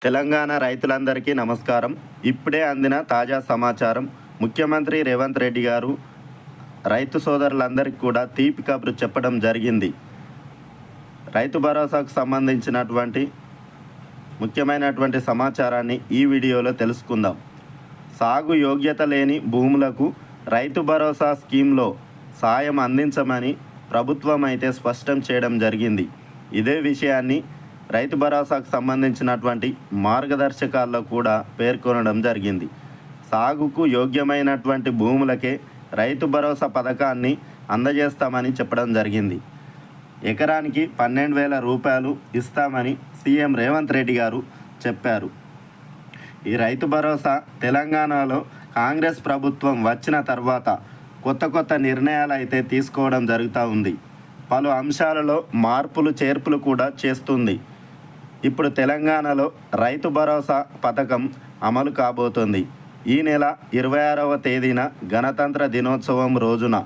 తెలంగాణ రైతులందరికీ నమస్కారం. ఇప్పుడే అందిన తాజా సమాచారం. ముఖ్యమంత్రి రేవంత్ రెడ్డి గారు రైతు సోదరులందరికీ కూడా తీపి కబురు చెప్పడం జరిగింది. రైతు భరోసాకు సంబంధించినటువంటి ముఖ్యమైనటువంటి సమాచారాన్ని ఈ వీడియోలో తెలుసుకుందాం. సాగు యోగ్యత లేని భూములకు రైతు భరోసా స్కీమ్లో సాయం అందించమని ప్రభుత్వం అయితే స్పష్టం చేయడం జరిగింది. ఇదే విషయాన్ని రైతు భరోసాకు సంబంధించినటువంటి మార్గదర్శకాల్లో కూడా పేర్కొనడం జరిగింది. సాగుకు యోగ్యమైనటువంటి భూములకే రైతు భరోసా పథకాన్ని అందజేస్తామని చెప్పడం జరిగింది. ఎకరానికి 12,000 రూపాయలు ఇస్తామని సీఎం రేవంత్ రెడ్డి గారు చెప్పారు. ఈ రైతు భరోసా తెలంగాణలో కాంగ్రెస్ ప్రభుత్వం వచ్చిన తర్వాత కొత్త నిర్ణయాలు అయితే తీసుకోవడం జరుగుతూ ఉంది. పలు అంశాలలో మార్పులు చేర్పులు కూడా చేస్తుంది. ఇప్పుడు తెలంగాణలో రైతు భరోసా పథకం అమలు కాబోతుంది. ఈ నెల 26వ తేదీన గణతంత్ర దినోత్సవం రోజున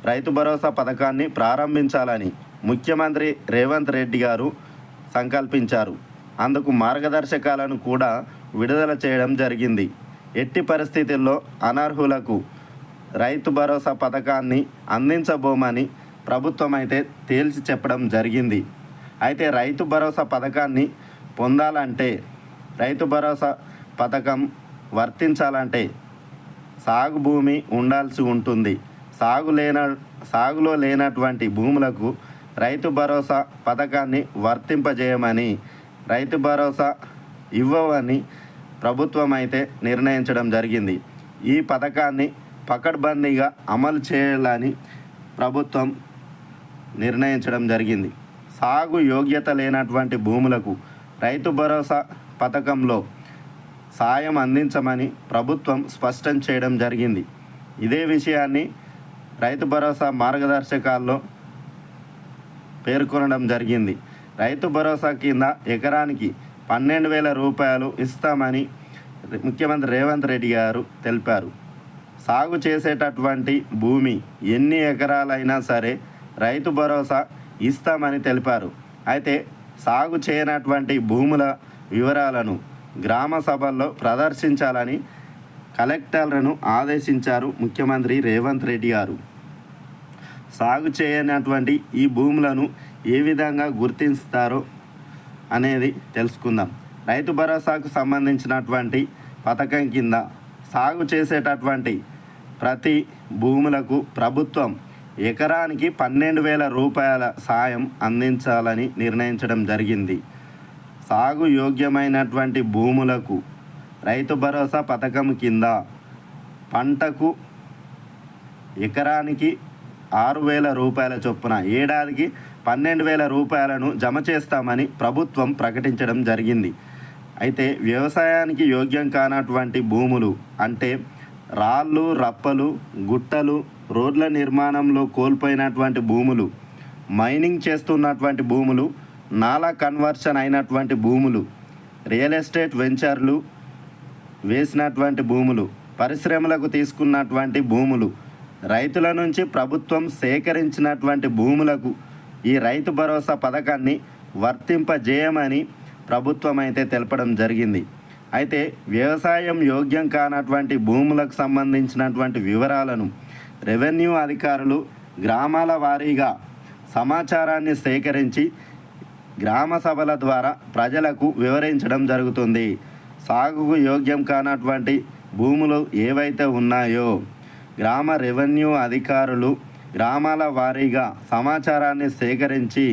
రైతు భరోసా పథకాన్ని ప్రారంభించాలని ముఖ్యమంత్రి రేవంత్ రెడ్డి గారు సంకల్పించారు. అందుకు మార్గదర్శకాలను కూడా విడుదల చేయడం జరిగింది. ఎట్టి పరిస్థితుల్లో అనర్హులకు రైతు భరోసా పథకాన్ని అందించబోమని ప్రభుత్వం అయితే తేల్చి చెప్పడం జరిగింది. అయితే రైతు భరోసా పథకాన్ని పొందాలంటే, రైతు భరోసా పథకం వర్తించాలంటే సాగు భూమి ఉండాల్సి ఉంటుంది. సాగులో లేనటువంటి భూములకు రైతు భరోసా పథకాన్ని వర్తింపజేయమని, రైతు భరోసా ఇవ్వవని ప్రభుత్వం అయితే నిర్ణయించడం జరిగింది. ఈ పథకాన్ని పకడ్బందీగా అమలు చేయాలని ప్రభుత్వం నిర్ణయించడం జరిగింది. సాగు యోగ్యత లేనటువంటి భూములకు రైతు భరోసా పథకంలో సాయం అందించమని ప్రభుత్వం స్పష్టం చేయడం జరిగింది. ఇదే విషయాన్ని రైతు భరోసా మార్గదర్శకాల్లో పేర్కొనడం జరిగింది. రైతు భరోసా కింద ఎకరానికి 12,000 రూపాయలు ఇస్తామని ముఖ్యమంత్రి రేవంత్ రెడ్డి గారు తెలిపారు. సాగు చేసేటటువంటి భూమి ఎన్ని ఎకరాలైనా సరే రైతు భరోసా ఇస్తామని తెలిపారు. అయితే సాగు చేయనటువంటి భూముల వివరాలను గ్రామ సభల్లో ప్రదర్శించాలని కలెక్టర్లను ఆదేశించారు ముఖ్యమంత్రి రేవంత్ రెడ్డి గారు. సాగు చేయనటువంటి ఈ భూములను ఏ విధంగా గుర్తిస్తారో అనేది తెలుసుకుందాం. రైతు భరోసాకు సంబంధించినటువంటి పథకం కింద సాగు చేసేటటువంటి ప్రతి భూములకు ప్రభుత్వం ఎకరానికి 12,000 రూపాయల సాయం అందించాలని నిర్ణయించడం జరిగింది. సాగు యోగ్యమైనటువంటి భూములకు రైతు భరోసా పథకం కింద పంటకు ఎకరానికి 6,000 రూపాయల చొప్పున ఏడాదికి 12,000 రూపాయలను జమ చేస్తామని ప్రభుత్వం ప్రకటించడం జరిగింది. అయితే వ్యవసాయానికి యోగ్యం కానటువంటి భూములు అంటే రాళ్ళు, రప్పలు, గుట్టలు, రోడ్ల నిర్మాణంలో కోల్పోయినటువంటి భూములు, మైనింగ్ చేస్తున్నటువంటి భూములు, నాలా కన్వర్షన్ అయినటువంటి భూములు, రియల్ ఎస్టేట్ వెంచర్లు వేసినటువంటి భూములు, పరిశ్రమలకు తీసుకున్నటువంటి భూములు, రైతుల నుంచి ప్రభుత్వం సేకరించినటువంటి భూములకు ఈ రైతు భరోసా పథకాన్ని వర్తింపజేయమని ప్రభుత్వం అయితే తెలపడం జరిగింది. అయితే వ్యవసాయం యోగ్యం కానటువంటి భూములకు సంబంధించినటువంటి వివరాలను రెవెన్యూ అధికారులు గ్రామాల వారీగా సమాచారాన్ని సేకరించి గ్రామ సభల ద్వారా ప్రజలకు వివరించడం జరుగుతుంది. సాగుకు యోగ్యం కానటువంటి భూములు ఏవైతే ఉన్నాయో గ్రామ రెవెన్యూ అధికారులు గ్రామాల వారీగా సమాచారాన్ని సేకరించి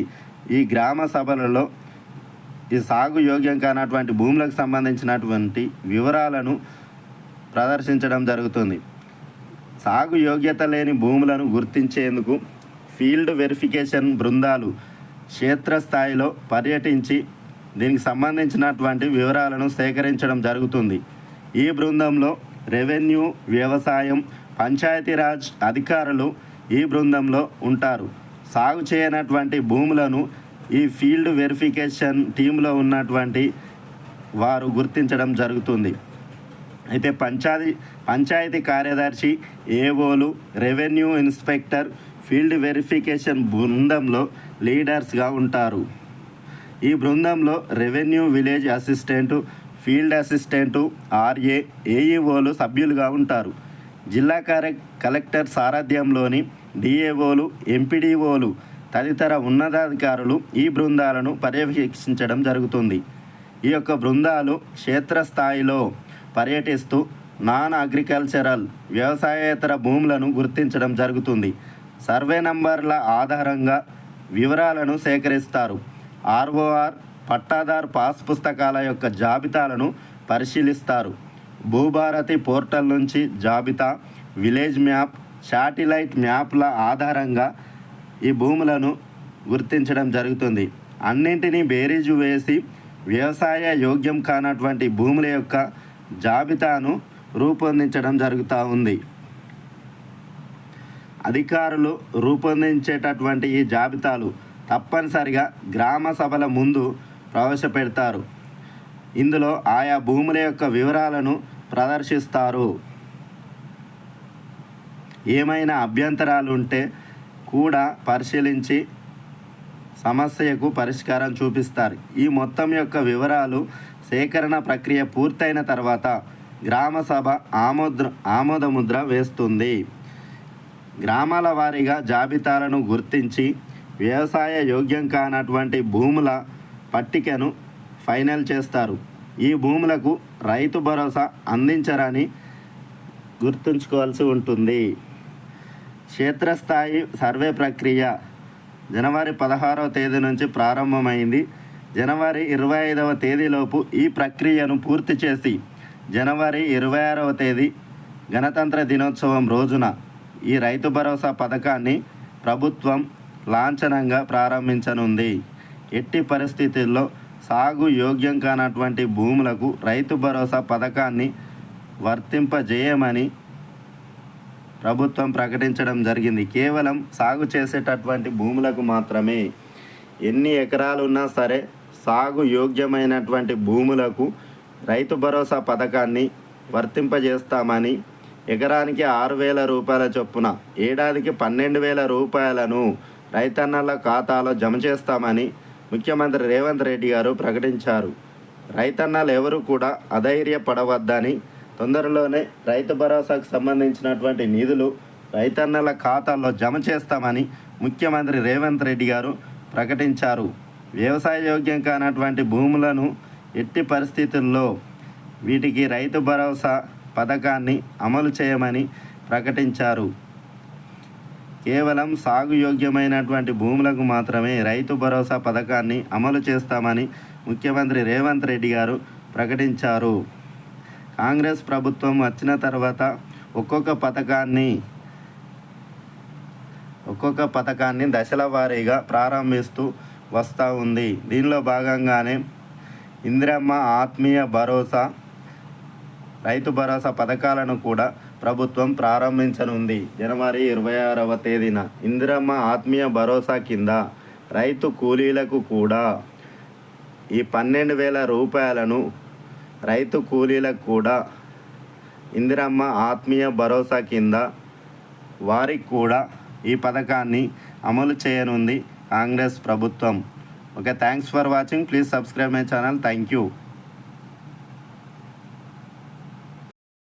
ఈ గ్రామ సభలలో ఈ సాగు యోగ్యం కానటువంటి భూములకు సంబంధించినటువంటి వివరాలను ప్రదర్శించడం జరుగుతుంది. సాగు యోగ్యత లేని భూములను గుర్తించేందుకు ఫీల్డ్ వెరిఫికేషన్ బృందాలు క్షేత్రస్థాయిలో పర్యటించి దీనికి సంబంధించినటువంటి వివరాలను సేకరించడం జరుగుతుంది. ఈ బృందంలో రెవెన్యూ, వ్యవసాయం, పంచాయతీరాజ్ అధికారులు ఈ బృందంలో ఉంటారు. సాగు చేయనటువంటి భూములను ఈ ఫీల్డ్ వెరిఫికేషన్ టీంలో ఉన్నటువంటి వారు గుర్తించడం జరుగుతుంది. అయితే పంచాయతీ కార్యదర్శి, ఏఓలు, రెవెన్యూ ఇన్స్పెక్టర్, ఫీల్డ్ వెరిఫికేషన్ బృందంలో లీడర్స్గా ఉంటారు. ఈ బృందంలో revenue village assistant, field assistant, RA, ఏఈఓలు సభ్యులుగా ఉంటారు. జిల్లా కలెక్టర్ సారథ్యంలోని డిఏఓలు, ఎంపీడీఓలు తదితర ఉన్నతాధికారులు ఈ బృందాలను పర్యవేక్షించడం జరుగుతుంది. ఈ యొక్క బృందాలు క్షేత్రస్థాయిలో పర్యటిస్తూ నాన్ అగ్రికల్చరల్ వ్యవసాయేతర భూములను గుర్తించడం జరుగుతుంది. సర్వే నంబర్ల ఆధారంగా వివరాలను సేకరిస్తారు. ఆర్ఓఆర్, పట్టాదార్ పాస్ పుస్తకాల యొక్క జాబితాలను పరిశీలిస్తారు. భూభారతి పోర్టల్ నుంచి జాబితా, విలేజ్ మ్యాప్, శాటిలైట్ మ్యాప్ల ఆధారంగా ఈ భూములను గుర్తించడం జరుగుతుంది. అన్నింటినీ బేరీజు వేసి వ్యవసాయ యోగ్యం కానటువంటి భూముల యొక్క జాబితాను రూపొందించడం జరుగుతూ ఉంది. అధికారులు రూపొందించేటటువంటి ఈ జాబితాలు తప్పనిసరిగా గ్రామ సభల ముందు ప్రవేశపెడతారు. ఇందులో ఆయా భూముల యొక్క వివరాలను ప్రదర్శిస్తారు. ఏమైనా అభ్యంతరాలు ఉంటే కూడా పరిశీలించి సమస్యకు పరిష్కారం చూపిస్తారు. ఈ మొత్తం యొక్క వివరాలు సేకరణ ప్రక్రియ పూర్తయిన తర్వాత గ్రామ సభ ఆమోదముద్ర వేస్తుంది. గ్రామాల వారీగా జాబితాలను గుర్తించి వ్యవసాయ యోగ్యం కానటువంటి భూముల పట్టికను ఫైనల్ చేస్తారు. ఈ భూములకు రైతు భరోసా అందించరని గుర్తుంచుకోవాల్సి ఉంటుంది. క్షేత్రస్థాయి సర్వే ప్రక్రియ జనవరి 16వ తేదీ నుంచి ప్రారంభమైంది. జనవరి 25వ తేదీలోపు ఈ ప్రక్రియను పూర్తి చేసి జనవరి 26వ తేదీ గణతంత్ర దినోత్సవం రోజున ఈ రైతు భరోసా పథకాన్ని ప్రభుత్వం లాంఛనంగా ప్రారంభించనుంది. ఎట్టి పరిస్థితుల్లో సాగు యోగ్యం కానటువంటి భూములకు రైతు భరోసా పథకాన్ని వర్తింపజేయమని ప్రభుత్వం ప్రకటించడం జరిగింది. కేవలం సాగు చేసేటటువంటి భూములకు మాత్రమే. ఎన్ని ఎకరాలు ఉన్నా సరే సాగు యోగ్యమైనటువంటి భూములకు రైతు భరోసా పథకాన్ని వర్తింపజేస్తామని, ఎకరానికి 6,000 రూపాయల చొప్పున ఏడాదికి 12,000 రూపాయలను రైతన్నల ఖాతాలో జమ చేస్తామని ముఖ్యమంత్రి రేవంత్ రెడ్డి గారు ప్రకటించారు. రైతన్నలు ఎవరు కూడా అధైర్యపడవద్దని, తొందరలోనే రైతు భరోసాకు సంబంధించినటువంటి నిధులు రైతన్నల ఖాతాల్లో జమ చేస్తామని ముఖ్యమంత్రి రేవంత్ రెడ్డి గారు ప్రకటించారు. వ్యవసాయ యోగ్యం కానటువంటి భూములను ఎట్టి పరిస్థితుల్లో వీటికి రైతు భరోసా పథకాన్ని అమలు చేయమని ప్రకటించారు. కేవలం సాగు యోగ్యమైనటువంటి భూములకు మాత్రమే రైతు భరోసా పథకాన్ని అమలు చేస్తామని ముఖ్యమంత్రి రేవంత్ రెడ్డి గారు ప్రకటించారు. కాంగ్రెస్ ప్రభుత్వం వచ్చిన తర్వాత ఒక్కొక్క పథకాన్ని దశల వారీగా ప్రారంభిస్తూ వస్తూ ఉంది. దీనిలో భాగంగానే ఇందిరమ్మ ఆత్మీయ భరోసా, రైతు భరోసా పథకాలను కూడా ప్రభుత్వం ప్రారంభించనుంది. జనవరి 26వ తేదీన ఇందిరమ్మ ఆత్మీయ భరోసా కింద రైతు కూలీలకు కూడా ఈ 12,000 రూపాయలను రైతు కూలీలకు కూడా ఇందిరమ్మ ఆత్మీయ భరోసా కింద వారికి కూడా ఈ పథకాన్ని అమలు చేయనుంది కాంగ్రెస్ ప్రభుత్వం. Okay, thanks for watching. Please subscribe my channel. Thank you.